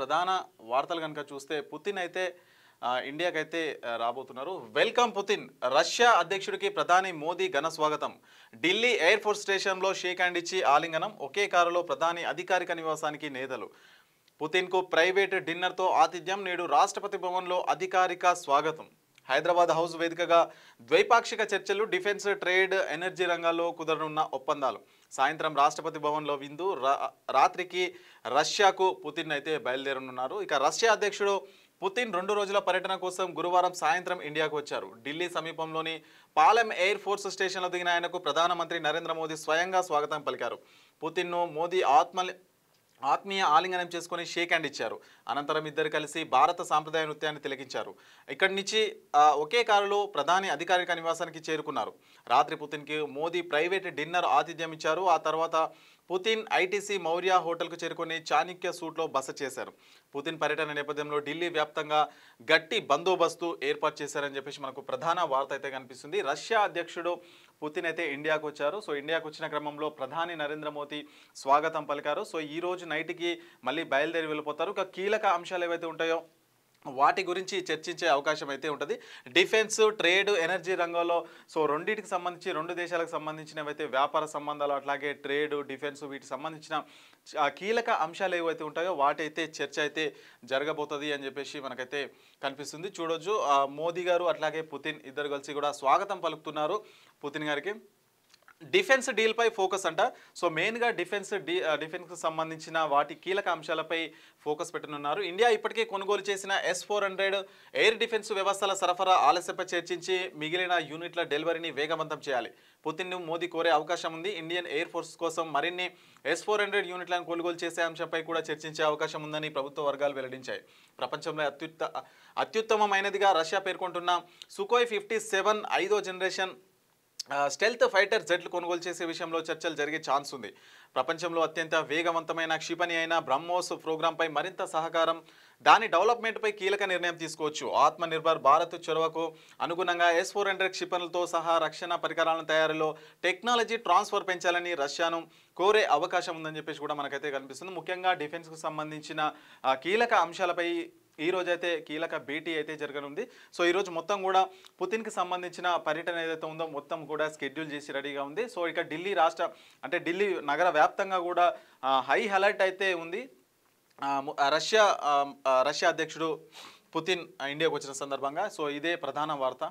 ప్రధాన వార్తలు కనుక చూస్తే పుతిన్ అయితే ఇండియాకైతే రాబోతున్నారు. Welcome Putin. రష్యా అధ్యక్షుడికి ప్రధాని మోదీ ఘన స్వాగతం. ఢిల్లీ ఎయిర్ ఫోర్స్ స్టేషన్లో షేక్ హ్యాండ్ ఇచ్చి ఆలింగనం. ఒకే కారులో ప్రధాని అధికారిక నివాసానికి నేతలు. పుతిన్కు ప్రైవేట్ డిన్నర్తో ఆతిథ్యం. నేడు రాష్ట్రపతి భవన్లో అధికారిక స్వాగతం. హైదరాబాద్ హౌస్ వేదికగా ద్వైపాక్షిక చర్చలు. డిఫెన్స్, ట్రేడ్, ఎనర్జీ రంగాల్లో కుదరనున్న ఒప్పందాలు. సాయంత్రం రాష్ట్రపతి భవన్లో విందు. రాత్రికి రష్యాకు పుతిన్ అయితే బయలుదేరనున్నారు. ఇక రష్యా అధ్యక్షుడు పుతిన్ 2 రోజుల పర్యటన కోసం గురువారం సాయంత్రం ఇండియాకు వచ్చారు. ఢిల్లీ సమీపంలోని పాలెం ఎయిర్ ఫోర్స్ స్టేషన్లో దిగిన ఆయనకు ప్రధానమంత్రి నరేంద్ర మోదీ స్వయంగా స్వాగతం పలికారు. పుతిన్ను మోదీ ఆత్మీయ ఆలింగనం చేసుకుని షేక్ హ్యాండ్ ఇచ్చారు. అనంతరం ఇద్దరు కలిసి భారత సాంప్రదాయ నృత్యాన్ని తిలకించారు. ఇక్కడి నుంచి ఒకే కారులో ప్రధాని అధికారిక నివాసానికి చేరుకున్నారు. రాత్రి పుతిన్కి మోదీ ప్రైవేట్ డిన్నర్ ఆతిథ్యం ఇచ్చారు. ఆ తర్వాత పుతిన్ ఐటీసీ మౌర్య హోటల్కు చేరుకుని చాణక్య సూట్లో బస చేశారు. పుతిన్ పర్యటన నేపథ్యంలో ఢిల్లీ వ్యాప్తంగా గట్టి బందోబస్తు ఏర్పాటు చేశారని చెప్పేసి మనకు ప్రధాన వార్త అయితే కనిపిస్తుంది. రష్యా అధ్యక్షుడు పుతిన్ అయితే ఇండియాకు వచ్చారు. సో ఇండియాకు వచ్చిన క్రమంలో ప్రధాని నరేంద్ర మోదీ స్వాగతం పలికారు. సో ఈ రోజు నైట్కి మళ్ళీ బయలుదేరి వెళ్ళిపోతారు. ఇక కీలక అంశాలు ఏవైతే ఉంటాయో వాటి గురించి చర్చించే అవకాశం అయితే ఉంటుంది. డిఫెన్స్, ట్రేడ్, ఎనర్జీ రంగంలో సో రెండింటికి సంబంధించి 2 దేశాలకు సంబంధించినవైతే వ్యాపార సంబంధాలు, అట్లాగే ట్రేడ్, డిఫెన్స్ వీటికి సంబంధించిన కీలక అంశాలు ఏవైతే ఉంటాయో వాటి అయితే చర్చ అయితే జరగబోతుంది అని చెప్పేసి మనకైతే కనిపిస్తుంది. చూడొచ్చు మోదీ గారు అట్లాగే పుతిన్ ఇద్దరు కలిసి కూడా స్వాగతం పలుకుతున్నారు పుతిన్ గారికి. డిఫెన్స్ డీల్పై ఫోకస్ అంట. సో మెయిన్గా డిఫెన్స్కి సంబంధించిన వాటి కీలక అంశాలపై ఫోకస్ పెట్టనున్నారు. ఇండియా ఇప్పటికే కొనుగోలు చేసిన S-400 ఎయిర్ డిఫెన్స్ వ్యవస్థల సరఫరా ఆలస్యంపై చర్చించి మిగిలిన యూనిట్ల డెలివరీని వేగవంతం చేయాలి. పుతిన్ను మోదీ కోరే అవకాశం ఉంది. ఇండియన్ ఎయిర్ ఫోర్స్ కోసం మరిన్ని S-400 యూనిట్లను కొనుగోలు చేసే అంశంపై కూడా చర్చించే అవకాశం ఉందని ప్రభుత్వ వర్గాలు వెల్లడించాయి. ప్రపంచంలో అత్యుత్తమమైనదిగా రష్యా పేర్కొంటున్న సుఖోయ్ 57 5వ జనరేషన్ స్టెల్త్ ఫైటర్ జెట్లు కొనుగోలు చేసే విషయంలో చర్చలు జరిగే ఛాన్స్ ఉంది. ప్రపంచంలో అత్యంత వేగవంతమైన క్షిపణి అయిన బ్రహ్మోస్ ప్రోగ్రాంపై మరింత సహకారం, దాని డెవలప్మెంట్పై కీలక నిర్ణయం తీసుకోవచ్చు. ఆత్మనిర్భర్ భారత్ చొరవకు అనుగుణంగా S-400 క్షిపణులతో సహా రక్షణ పరికరాల తయారీలో టెక్నాలజీ ట్రాన్స్ఫర్ పెంచాలని రష్యాను కోరే అవకాశం ఉందని చెప్పేసి కూడా మనకైతే కనిపిస్తుంది. ముఖ్యంగా డిఫెన్స్కు సంబంధించిన కీలక అంశాలపై ఈ రోజైతే కీలక భేటీ అయితే జరగనుంది. సో ఈరోజు మొత్తం కూడా పుతిన్కి సంబంధించిన పర్యటన ఏదైతే ఉందో మొత్తం కూడా స్కెడ్యూల్ చేసి రెడీగా ఉంది. సో ఇక ఢిల్లీ నగర వ్యాప్తంగా కూడా హై అలర్ట్ అయితే ఉంది. రష్యా అధ్యక్షుడు పుతిన్ ఇండియాకు వచ్చిన సందర్భంగా. సో ఇదే ప్రధాన వార్త.